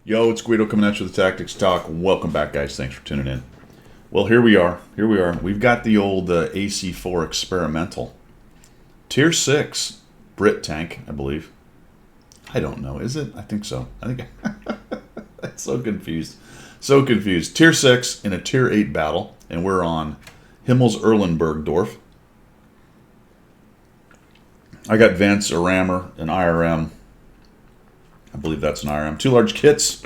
Yo, it's Guido coming at you with the Tactics Talk. Welcome back, guys. Thanks for tuning in. Well, here we are. We've got the old AC4 experimental. Tier 6 Brit tank, I believe. I don't know. Is it? I think so. I think I'm so confused. So confused. Tier 6 in a Tier 8 battle, and we're on Himmel's Erlenbergdorf. I got Vents, a Rammer, an IRM. I believe that's an IRM. 2 large kits,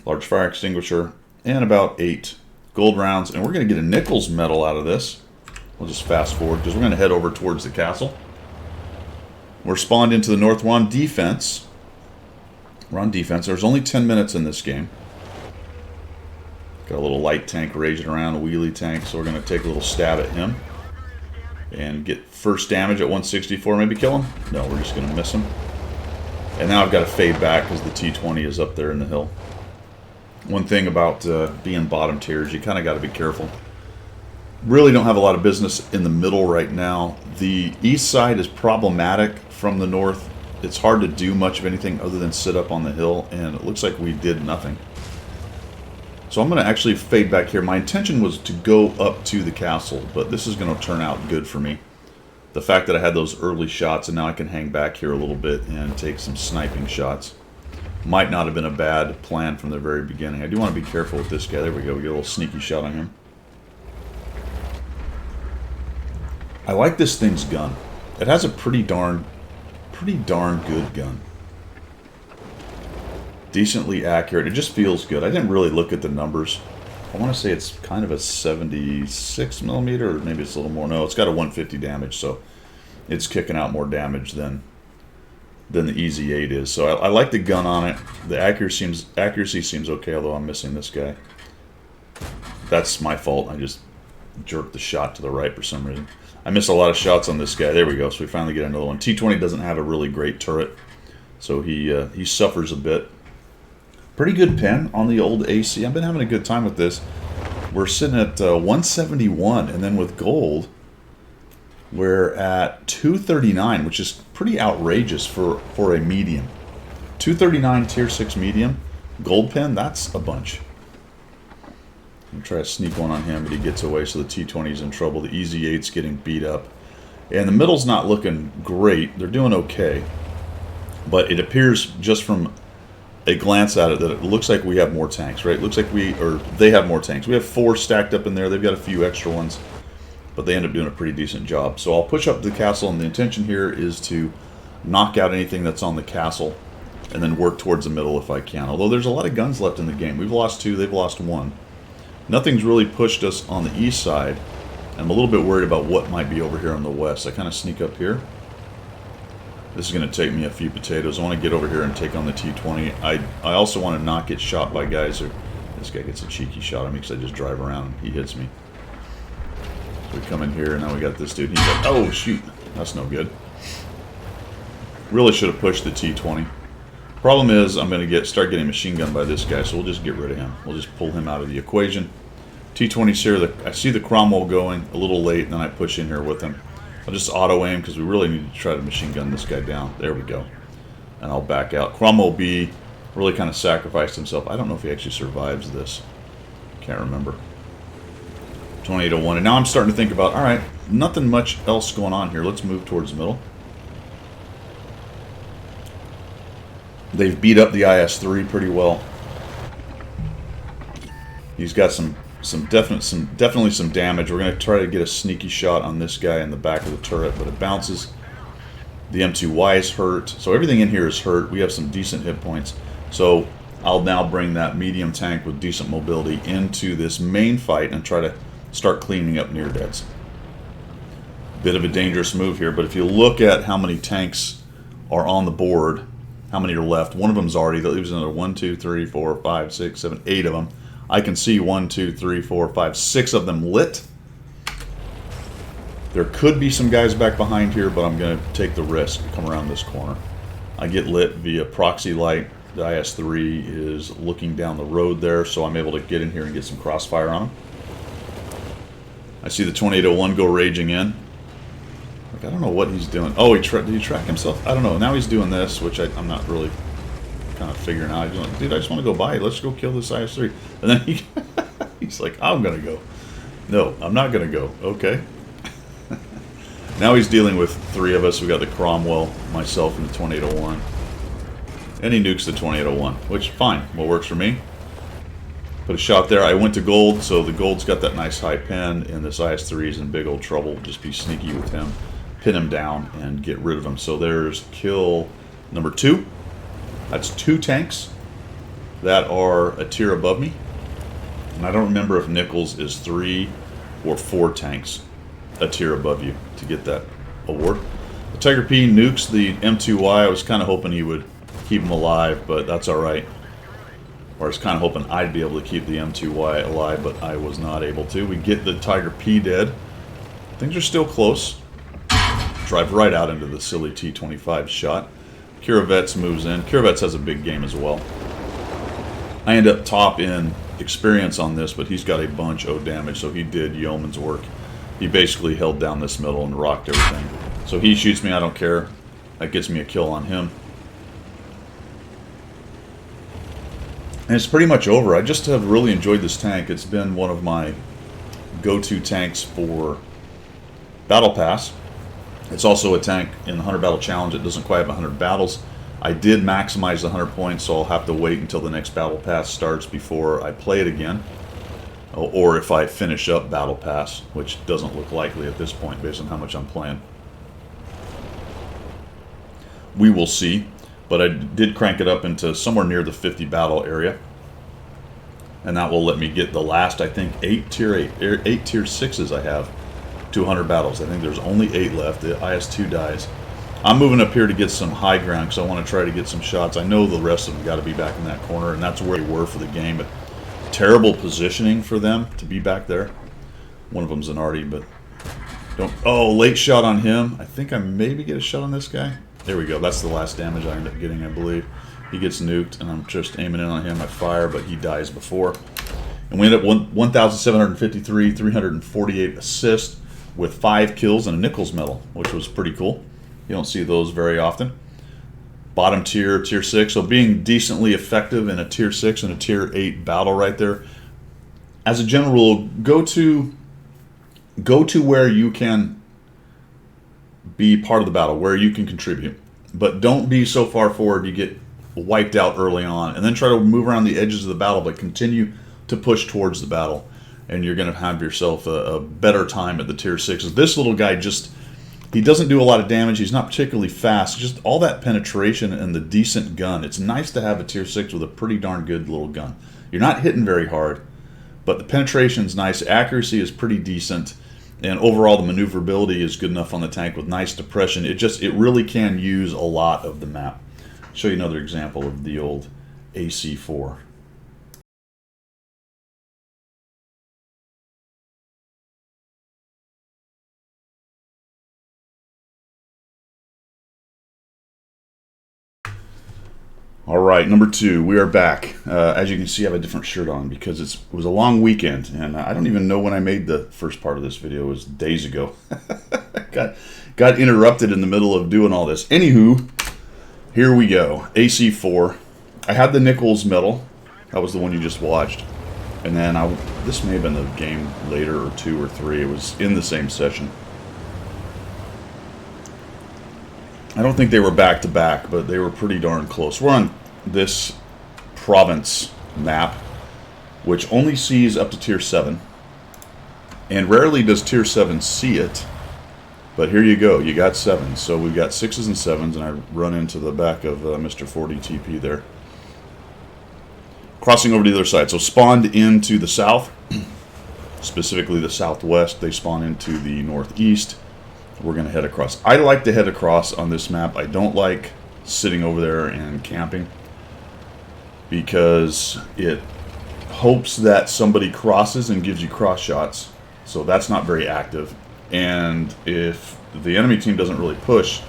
large fire extinguisher, and about 8 gold rounds. And we're going to get a Nichols medal out of this. We'll just fast forward because we're going to head over towards the castle. We're spawned into the north. We're on defense. There's only 10 minutes in this game. Got a little light tank raging around, a wheelie tank. So we're going to take a little stab at him. And get first damage at 164. Maybe kill him? No, we're just going to miss him. And now I've got to fade back because the T20 is up there in the hill. One thing about being bottom tier is you kind of got to be careful. Really don't have a lot of business in the middle right now. The east side is problematic from the north. It's hard to do much of anything other than sit up on the hill, and it looks like we did nothing. So I'm going to actually fade back here. My intention was to go up to the castle, but this is going to turn out good for me. The fact that I had those early shots and now I can hang back here a little bit and take some sniping shots might not have been a bad plan from the very beginning. I do want to be careful with this guy. There we go. We get a little sneaky shot on him. I like this thing's gun. It has a pretty darn good gun. Decently accurate. It just feels good. I didn't really look at the numbers. I want to say it's kind of a 76 millimeter, or maybe it's a little more. No, it's got a 150 damage, so it's kicking out more damage than the Easy 8 is. So I like the gun on it. The accuracy seems okay, although I'm missing this guy. That's my fault. I just jerked the shot to the right for some reason. I miss a lot of shots on this guy. There we go. So we finally get another one. T20 doesn't have a really great turret, so he suffers a bit. Pretty good pen on the old AC. I've been having a good time with this. We're sitting at 171, and then with gold, we're at 239, which is pretty outrageous for a medium. 239 tier 6 medium. Gold pen, that's a bunch. I'm going to try to sneak one on him, but he gets away, so the T20's in trouble. The Easy 8's getting beat up. And the middle's not looking great. They're doing okay. But it appears just from a glance at it that it looks like we have more tanks, right? It looks like they have more tanks. We have 4 stacked up in there. They've got a few extra ones, but they end up doing a pretty decent job. So I'll push up the castle, and the intention here is to knock out anything that's on the castle and then work towards the middle if I can. Although there's a lot of guns left in the game. We've lost 2, they've lost 1. Nothing's really pushed us on the east side. I'm a little bit worried about what might be over here on the west. I kind of sneak up here. This is going to take me a few potatoes. I want to get over here and take on the T20. I also want to not get shot by guys. This guy gets a cheeky shot on me because I just drive around and he hits me. So we come in here, and now we got this dude. He's like, oh, shoot. That's no good. Really should have pushed the T20. Problem is, I'm going to start getting machine gunned by this guy, so we'll just get rid of him. We'll just pull him out of the equation. T20's here. I see the Cromwell going a little late, and then I push in here with him. I'll just auto-aim because we really need to try to machine gun this guy down. There we go. And I'll back out. Cromwell B really kind of sacrificed himself. I don't know if he actually survives this. Can't remember. 2801. And now I'm starting to think about, all right, nothing much else going on here. Let's move towards the middle. They've beat up the IS-3 pretty well. He's got definitely some damage. We're going to try to get a sneaky shot on this guy in the back of the turret, but it bounces. The M2Y is hurt, so everything in here is hurt. We have some decent hit points. So I'll now bring that medium tank with decent mobility into this main fight and try to start cleaning up near deads. Bit of a dangerous move here, but if you look at how many tanks are on the board, how many are left, one of them's already, that leaves another 1, 2, 3, 4, 5, 6, 7, 8 of them. I can see 1, 2, 3, 4, 5, 6 of them lit. There could be some guys back behind here, but I'm going to take the risk and come around this corner. I get lit via proxy light. The IS-3 is looking down the road there, so I'm able to get in here and get some crossfire on him. I see the 2801 go raging in. Like, I don't know what he's doing. Oh, did he track himself? I don't know. Now he's doing this, which I'm not really kind kind of figuring out. He's like, dude, I just want to go by. Let's go kill this IS-3. And then he's like, I'm going to go. No, I'm not going to go. Okay. Now he's dealing with 3 of us. We got the Cromwell, myself, and the 2801. And he nukes the 2801, which, fine. What works for me. Put a shot there. I went to gold, so the gold's got that nice high pen, and this IS-3's in big old trouble. Just be sneaky with him, pin him down, and get rid of him. So there's kill number 2. That's 2 tanks that are a tier above me. And I don't remember if Nichols is 3 or 4 tanks a tier above you to get that award. The Tiger P nukes the M2Y. I was kind of hoping he would keep him alive, but that's all right. Or I was kind of hoping I'd be able to keep the M2Y alive, but I was not able to. We get the Tiger P dead. Things are still close. Drive right out into the silly T-25 shot. Kirovets moves in. Kirovets has a big game as well. I end up top in experience on this, but he's got a bunch of damage, so he did yeoman's work. He basically held down this middle and rocked everything. So he shoots me, I don't care. That gets me a kill on him. And it's pretty much over. I just have really enjoyed this tank. It's been one of my go-to tanks for Battle Pass. It's also a tank in the 100 Battle Challenge. It doesn't quite have 100 battles. I did maximize the 100 points, so I'll have to wait until the next Battle Pass starts before I play it again. Or if I finish up Battle Pass, which doesn't look likely at this point based on how much I'm playing. We will see. But I did crank it up into somewhere near the 50 battle area. And that will let me get the last, I think, 8 tier 6s I have to 100 battles. I think there's only 8 left. The IS-2 dies. I'm moving up here to get some high ground because I want to try to get some shots. I know the rest of them got to be back in that corner, and that's where they were for the game. But terrible positioning for them to be back there. One of them's an arty, but don't. Oh, late shot on him. I think I maybe get a shot on this guy. There we go. That's the last damage I end up getting, I believe. He gets nuked, and I'm just aiming in on him. I fire, but he dies before. And we end up 1,753, 348 assists with 5 kills and a Nichols medal, which was pretty cool. You don't see those very often. Bottom tier, tier 6. So being decently effective in a tier 6 and a tier 8 battle right there. As a general rule, go to where you can be part of the battle, where you can contribute. But don't be so far forward you get wiped out early on, and then try to move around the edges of the battle, but continue to push towards the battle, and you're going to have yourself a better time at the tier 6s. This little guy he doesn't do a lot of damage. He's not particularly fast. Just all that penetration and the decent gun. It's nice to have a tier 6 with a pretty darn good little gun. You're not hitting very hard, but the penetration's nice. Accuracy is pretty decent. And overall, the maneuverability is good enough on the tank with nice depression. It really can use a lot of the map. I'll show you another example of the old AC4. All right, number 2, we are back. As you can see, I have a different shirt on because it was a long weekend, and I don't even know when I made the first part of this video. It was days ago. got interrupted in the middle of doing all this. Anywho, here we go. AC4. I had the Nichols medal. That was the one you just watched. And then this may have been the game later, or 2 or 3. It was in the same session. I don't think they were back-to-back, but they were pretty darn close. We're on this province map, which only sees up to tier 7. And rarely does tier 7 see it. But here you go. You got 7. So we've got 6s and 7s, and I run into the back of Mr. 40 TP there. Crossing over to the other side. So spawned into the south, specifically the southwest. They spawn into the northeast. We're going to head across. I like to head across on this map. I don't like sitting over there and camping because it hopes that somebody crosses and gives you cross shots. So that's not very active. And if the enemy team doesn't really push,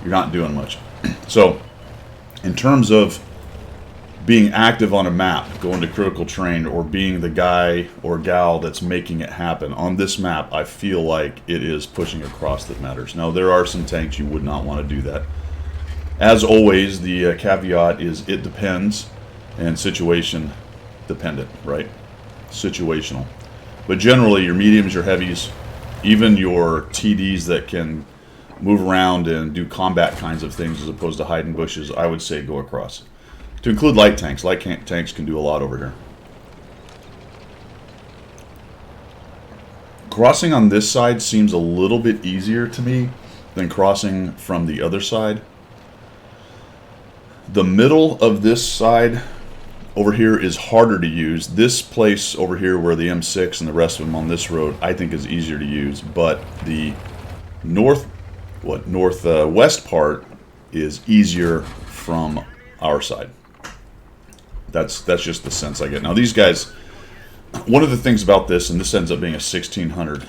you're not doing much. So in terms of being active on a map, going to critical terrain, or being the guy or gal that's making it happen on this map, I feel like it is pushing across that matters. Now, there are some tanks you would not want to do that. As always, the caveat is it depends and situation dependent, right? Situational. But generally, your mediums, your heavies, even your TDs that can move around and do combat kinds of things as opposed to hide in bushes, I would say go across. To include light tanks. Light tanks can do a lot over here. Crossing on this side seems a little bit easier to me than crossing from the other side. The middle of this side over here is harder to use. This place over here where the M6 and the rest of them on this road I think is easier to use, but the northwest part is easier from our side. That's just the sense I get. Now these guys, one of the things about this, and this ends up being a 1600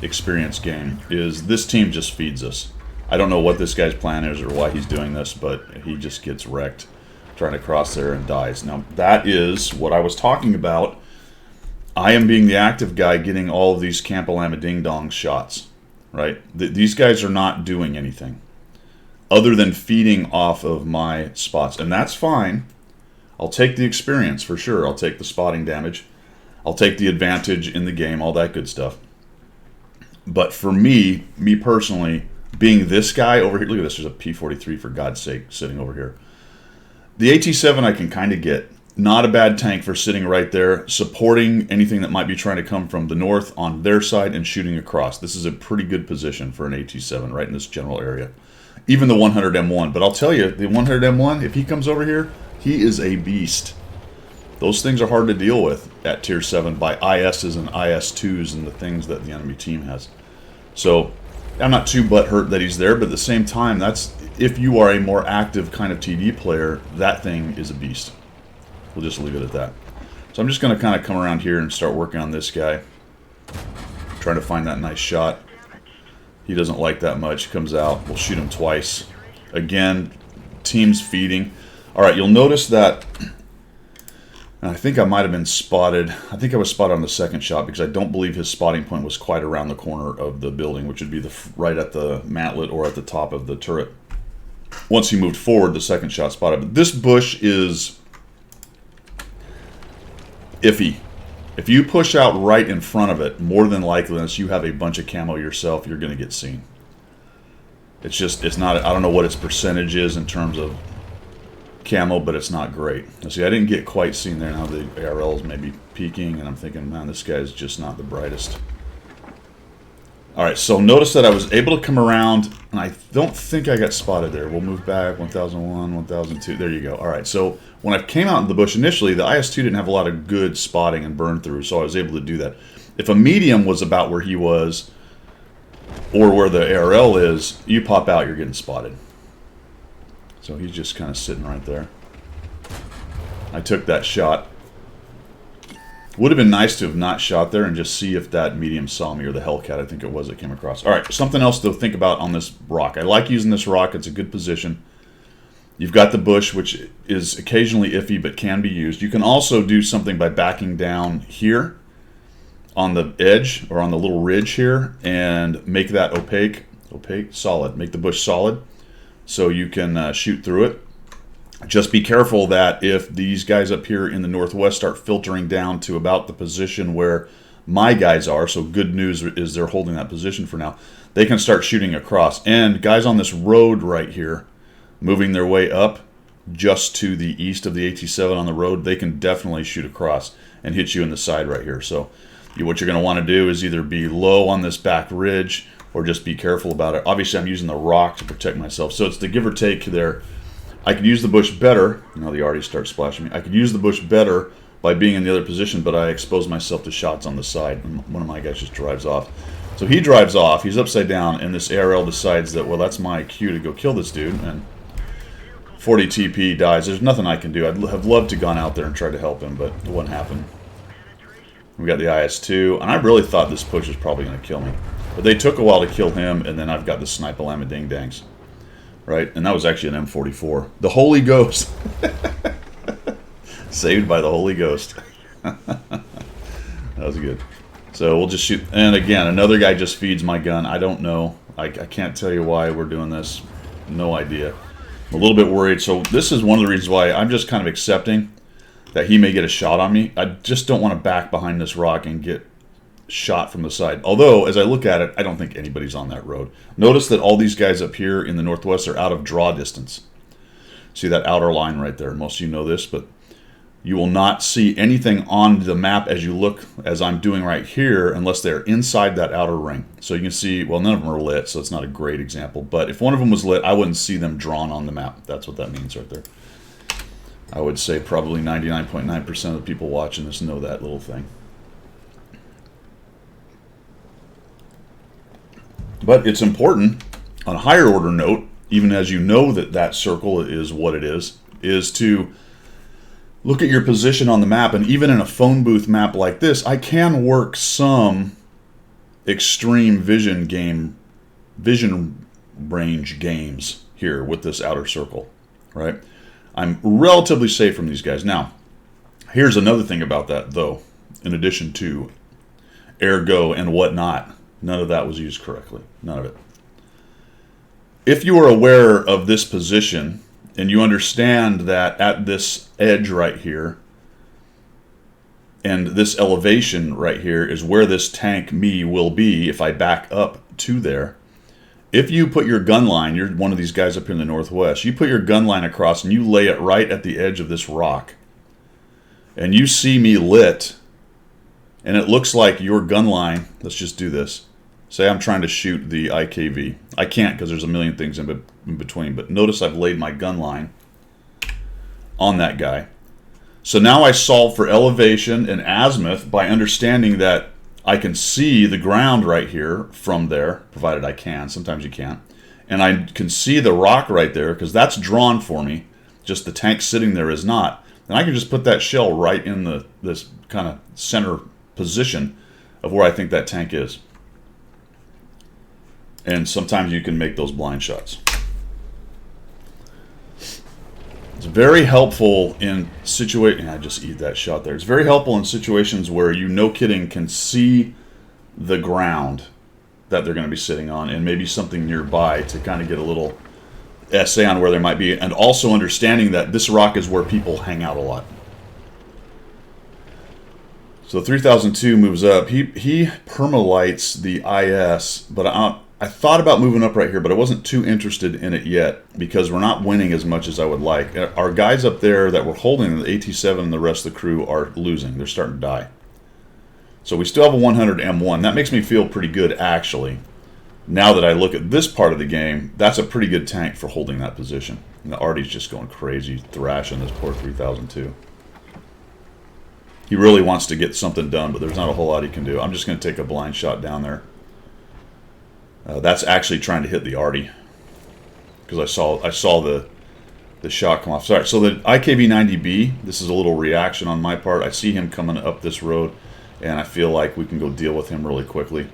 experience game, is this team just feeds us. I don't know what this guy's plan is or why he's doing this, but he just gets wrecked trying to cross there and dies. Now, that is what I was talking about. I am being the active guy getting all of these Campalama Ding Dong shots, right? These guys are not doing anything other than feeding off of my spots, and that's fine. I'll take the experience for sure. I'll take the spotting damage. I'll take the advantage in the game, all that good stuff. But for me personally, being this guy over here, look at this, there's a P-43 for God's sake sitting over here. The AT-7 I can kind of get. Not a bad tank for sitting right there, supporting anything that might be trying to come from the north on their side and shooting across. This is a pretty good position for an AT-7 right in this general area. Even the 100M1. But I'll tell you, the 100M1, if he comes over here, he is a beast. Those things are hard to deal with at Tier 7 by ISs and IS2s and the things that the enemy team has. So I'm not too butthurt that he's there, but at the same time, that's if you are a more active kind of TD player, that thing is a beast. We'll just leave it at that. So I'm just going to kind of come around here and start working on this guy. Trying to find that nice shot. He doesn't like that much. He comes out. We'll shoot him twice. Again, team's feeding. Alright, you'll notice that, and I think I might have been spotted. I think I was spotted on the second shot because I don't believe his spotting point was quite around the corner of the building, which would be right at the mantlet or at the top of the turret. Once he moved forward, the second shot spotted. But this bush is iffy. If you push out right in front of it, more than likely, unless you have a bunch of camo yourself, you're going to get seen. It's just, it's not, I don't know what its percentage is in terms of camo, but it's not great. Now, see, I didn't get quite seen there. Now the ARL is maybe peeking, and I'm thinking, man, this guy's just not the brightest. Alright, so notice that I was able to come around, and I don't think I got spotted there. We'll move back, 1001, 1002, there you go. Alright, so when I came out in the bush initially, the IS-2 didn't have a lot of good spotting and burn through, so I was able to do that. If a medium was about where he was, or where the ARL is, you pop out, you're getting spotted. So he's just kind of sitting right there. I took that shot. Would have been nice to have not shot there and just see if that medium saw me, or the Hellcat, I think it was, that came across. Alright, something else to think about on this rock. I like using this rock. It's a good position. You've got the bush, which is occasionally iffy but can be used. You can also do something by backing down here on the edge, or on the little ridge here, and make that solid. Make the bush solid so you can shoot through it. Just be careful that if these guys up here in the northwest start filtering down to about the position where my guys are, so good news is they're holding that position for now, they can start shooting across. And guys on this road right here, moving their way up just to the east of the AT-7 on the road, they can definitely shoot across and hit you in the side right here. So what you're going to want to do is either be low on this back ridge or just be careful about it. Obviously, I'm using the rock to protect myself, so it's the give or take there. I could use the bush better. Now they already start splashing me. I could use the bush better by being in the other position, but I expose myself to shots on the side, and one of my guys just drives off. So he drives off. He's upside down, and this ARL decides that, well, that's my cue to go kill this dude, and 40 TP dies. There's nothing I can do. I'd have loved to have gone out there and tried to help him, but it wouldn't happen. We got the IS-2, and I really thought this push was probably going to kill me. But they took a while to kill him, and then I've got the Sniper-Lama Ding Dangs. Right? And that was actually an M44. The Holy Ghost. Saved by the Holy Ghost. That was good. So we'll just shoot. And again, another guy just feeds my gun. I don't know. I can't tell you why we're doing this. No idea. a little bit worried. So this is one of the reasons why I'm just kind of accepting that he may get a shot on me. I just don't want to back behind this rock and get shot from the side. Although, as I look at it, I don't think anybody's on that road. Notice that all these guys up here in the northwest are out of draw distance. See that outer line right there? Most of you know this, but you will not see anything on the map as you look, as I'm doing right here, unless they're inside that outer ring. So you can see, well, none of them are lit, so it's not a great example. But if one of them was lit, I wouldn't see them drawn on the map. That's what that means right there. I would say probably 99.9% of the people watching this know that little thing. But it's important, on a higher order note, even as you know that that circle is what it is to look at your position on the map. And even in a phone booth map like this, I can work some extreme vision range games here with this outer circle, right? I'm relatively safe from these guys. Now, here's another thing about that, though, in addition to ergo and whatnot. None of that was used correctly. None of it. If you are aware of this position and you understand that at this edge right here and this elevation right here is where this tank me will be if I back up to there, if you put your gun line, you're one of these guys up here in the northwest, you put your gun line across and you lay it right at the edge of this rock and you see me lit and it looks like your gun line, let's just do this. Say I'm trying to shoot the IKV. I can't because there's a million things in between, but notice I've laid my gun line on that guy. So now I solve for elevation and azimuth by understanding that I can see the ground right here from there, provided I can. Sometimes you can't. And I can see the rock right there because that's drawn for me. Just the tank sitting there is not. And I can just put that shell right in this kind of center position of where I think that tank is. And sometimes you can make those blind shots. It's very helpful in situations. I just eat that shot there. It's very helpful in situations where you, no kidding, can see the ground that they're going to be sitting on and maybe something nearby to kind of get a little essay on where there might be, and also understanding that this rock is where people hang out a lot. So 3002 moves up. He permalights the IS, but I thought about moving up right here, but I wasn't too interested in it yet because we're not winning as much as I would like. Our guys up there that were holding the AT7 and the rest of the crew are losing. They're starting to die. So we still have a 100 M1. That makes me feel pretty good, actually. Now that I look at this part of the game, that's a pretty good tank for holding that position. And the Artie's just going crazy, thrashing this poor 3002. He really wants to get something done, but there's not a whole lot he can do. I'm just going to take a blind shot down there. That's actually trying to hit the Artie because I saw the shot come off. Sorry, so the IKV-90B, this is a little reaction on my part. I see him coming up this road, and I feel like we can go deal with him really quickly.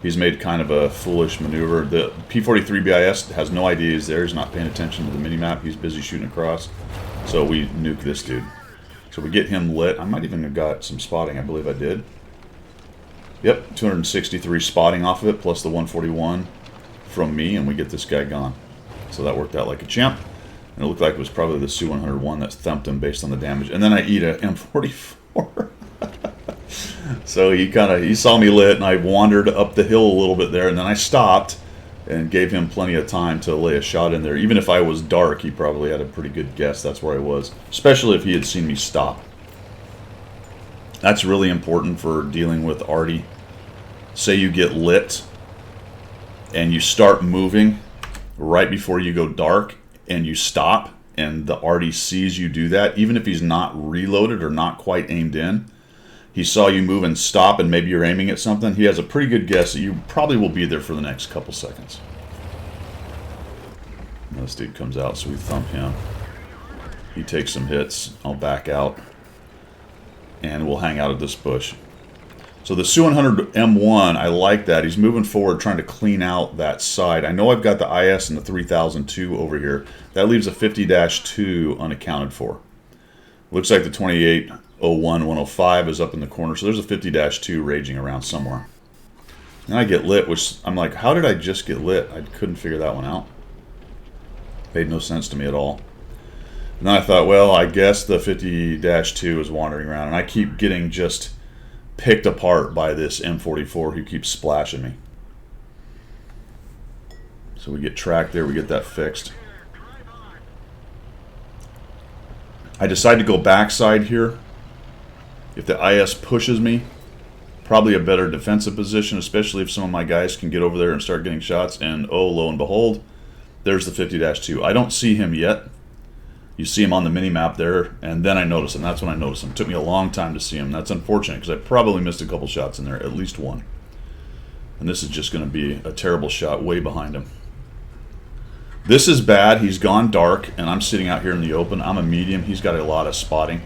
He's made kind of a foolish maneuver. The P-43BIS has no idea he's there. He's not paying attention to the mini-map. He's busy shooting across. So we nuke this dude. So we get him lit. I might even have got some spotting. I believe I did. Yep, 263 spotting off of it, plus the 141 from me, and we get this guy gone. So that worked out like a champ. And it looked like it was probably the Su-101 that thumped him based on the damage. And then I eat a M44. So he saw me lit, and I wandered up the hill a little bit there, and then I stopped and gave him plenty of time to lay a shot in there. Even if I was dark, he probably had a pretty good guess that's where I was, especially if he had seen me stop. That's really important for dealing with Artie. Say you get lit and you start moving right before you go dark and you stop and the Artie sees you do that, even if he's not reloaded or not quite aimed in, he saw you move and stop and maybe you're aiming at something, he has a pretty good guess that you probably will be there for the next couple seconds. Now this dude comes out, so we thump him. He takes some hits. I'll back out. And we'll hang out at this bush. So the Su-100 M1, I like that. He's moving forward, trying to clean out that side. I know I've got the IS and the 3002 over here. That leaves a 50-2 unaccounted for. Looks like the 2801-105 is up in the corner, so there's a 50-2 raging around somewhere. And I get lit, which I'm like, how did I just get lit? I couldn't figure that one out. Made no sense to me at all. And then I thought, well, I guess the 50-2 is wandering around, and I keep getting just picked apart by this M44 who keeps splashing me. So we get tracked there, we get that fixed. I decide to go backside here. If the IS pushes me, probably a better defensive position, especially if some of my guys can get over there and start getting shots. And oh, lo and behold, there's the 50-2. I don't see him yet. You see him on the mini-map there, and then I notice him. That's when I notice him. It took me a long time to see him. That's unfortunate, because I probably missed a couple shots in there, at least one. And this is just going to be a terrible shot way behind him. This is bad. He's gone dark, and I'm sitting out here in the open. I'm a medium. He's got a lot of spotting.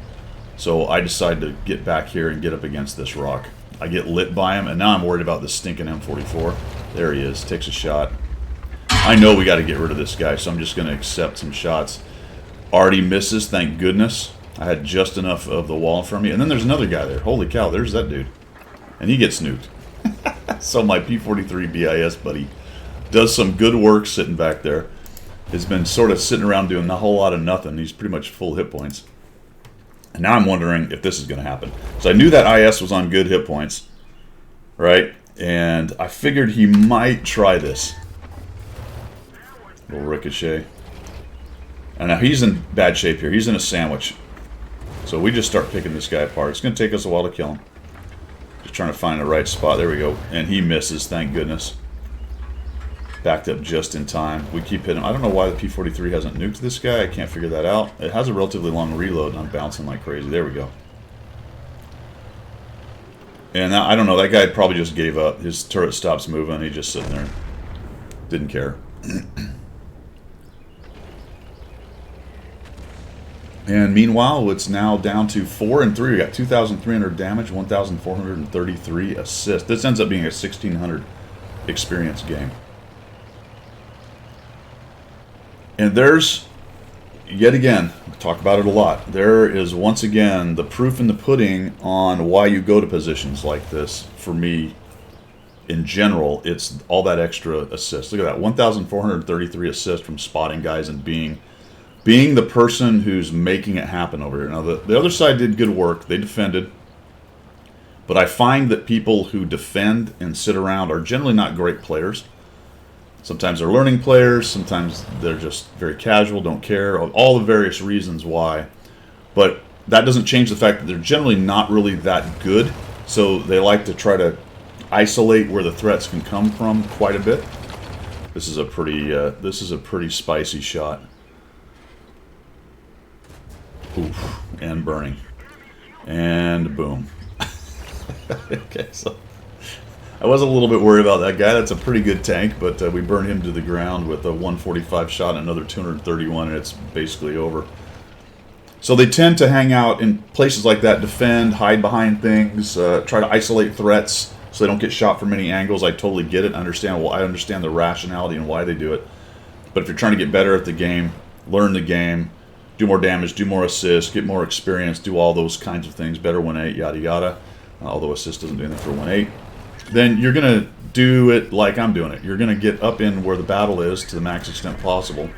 So I decide to get back here and get up against this rock. I get lit by him, and now I'm worried about this stinking M44. There he is. Takes a shot. I know we got to get rid of this guy, so I'm just going to accept some shots. Already misses, thank goodness. I had just enough of the wall in front of me. And then there's another guy there. Holy cow, there's that dude. And he gets nuked. So my P43 BIS buddy does some good work sitting back there. Has been sort of sitting around doing a whole lot of nothing. He's pretty much full hit points. And now I'm wondering if this is going to happen. So I knew that IS was on good hit points, right? And I figured he might try this. Little ricochet. And now he's in bad shape here. He's in a sandwich. So we just start picking this guy apart. It's going to take us a while to kill him. Just trying to find the right spot. There we go. And he misses, thank goodness. Backed up just in time. We keep hitting him. I don't know why the P43 hasn't nuked this guy. I can't figure that out. It has a relatively long reload, and I'm bouncing like crazy. There we go. And now, I don't know. That guy probably just gave up. His turret stops moving. He's just sitting there. Didn't care. And meanwhile, it's now down to 4 and 3. We got 2,300 damage, 1,433 assists. This ends up being a 1,600 experience game. And there's, yet again, we talk about it a lot, there is once again the proof in the pudding on why you go to positions like this. For me, in general, it's all that extra assist. Look at that, 1,433 assists from spotting guys and being the person who's making it happen over here. Now, the other side did good work. They defended. But I find that people who defend and sit around are generally not great players. Sometimes they're learning players. Sometimes they're just very casual, don't care. All the various reasons why. But that doesn't change the fact that they're generally not really that good. So they like to try to isolate where the threats can come from quite a bit. This is a pretty spicy shot. Oof, and burning. And boom. Okay, so I was a little bit worried about that guy. That's a pretty good tank, but we burned him to the ground with a 145 shot and another 231, and it's basically over. So they tend to hang out in places like that, defend, hide behind things, try to isolate threats so they don't get shot from many angles. I totally get it. I understand the rationality and why they do it. But if you're trying to get better at the game, learn the game, do more damage, do more assists, get more experience, do all those kinds of things, better 1-8, yada yada, although assist doesn't do anything for 1-8, then you're going to do it like I'm doing it. You're going to get up in where the battle is to the max extent possible.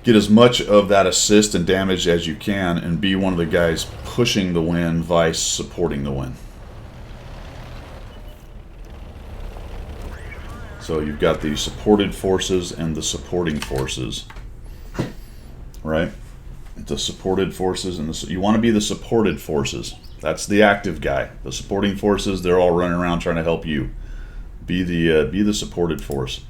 Get as much of that assist and damage as you can and be one of the guys pushing the win, vice supporting the win. So you've got the supported forces and the supporting forces. Right? The supported forces and you want to be the supported forces. That's the active guy. The supporting forces, they're all running around trying to help you. Be the supported force.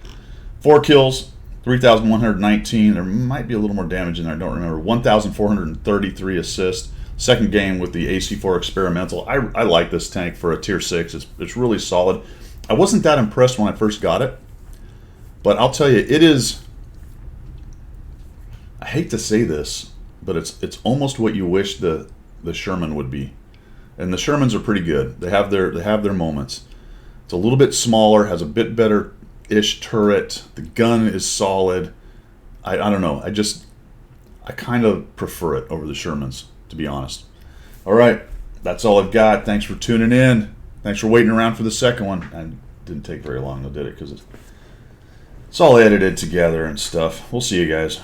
4 kills, 3,119. There might be a little more damage in there. I don't remember. 1,433 assists. Second game with the AC4 experimental. I like this tank for a tier 6. It's really solid. I wasn't that impressed when I first got it, but I'll tell you, it is. I hate to say this, but it's almost what you wish the Sherman would be. And the Shermans are pretty good. They have their moments. It's a little bit smaller, has a bit better-ish turret. The gun is solid. I don't know. I kind of prefer it over the Shermans, to be honest. All right, that's all I've got. Thanks for tuning in. Thanks for waiting around for the second one. It didn't take very long, though, did it? Because it's it's all edited together and stuff. We'll see you guys.